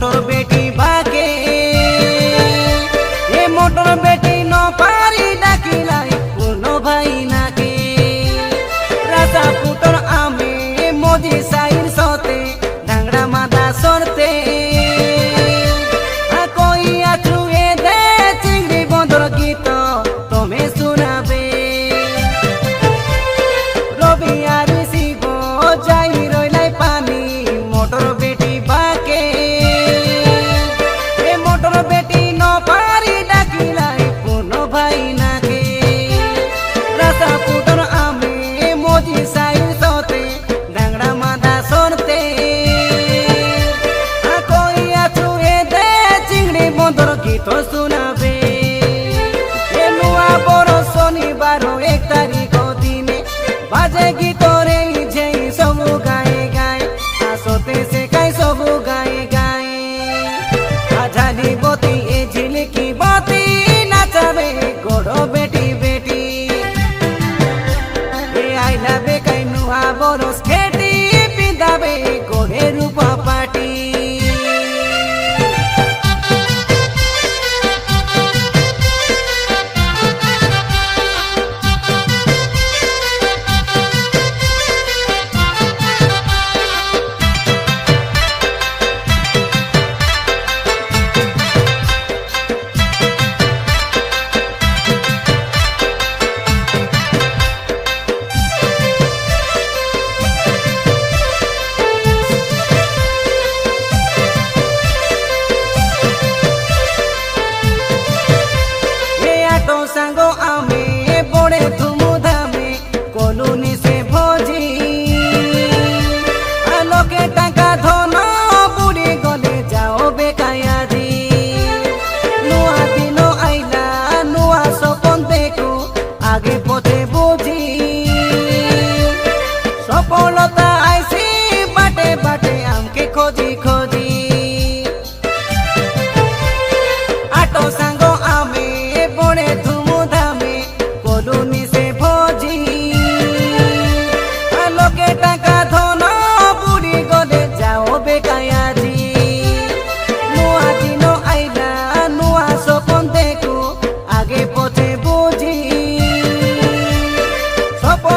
Motor बेटी बाके ए motor बेटी न पारी डाकिलाई पूर्ण भाई नाके राजा पुटर आमे मोदी साइर सोते डांगड़ा मादा सोरते कोई आछुए दे चिंगड़ी बंदर गीत तुम्हें सुनाबे रवि आर शिव जाई रइलाई पानी मोटर बेटी बाके ए मोटर बेटी न पारी डाकिलाई पूर्ण भाई नाके राजा पुटर आमे मोदी साइर सोते डांगड़ा मादा सोरते कोई आछुए दे चिंगड़ी बंदर गीत सुनाबे ए नुआ बड़ शनिवार 1 तारिख दिने बाजे गीत रे झेई सबु गाए गाए आसोते से काई सबु गाए गाए आझाली बती ए झिलकी बती नाचाबे गोड़ो बेटी बेटी ए आइला बे काई नुआ बरस खेती पिंदाबे गोड़े रूपा पाटी।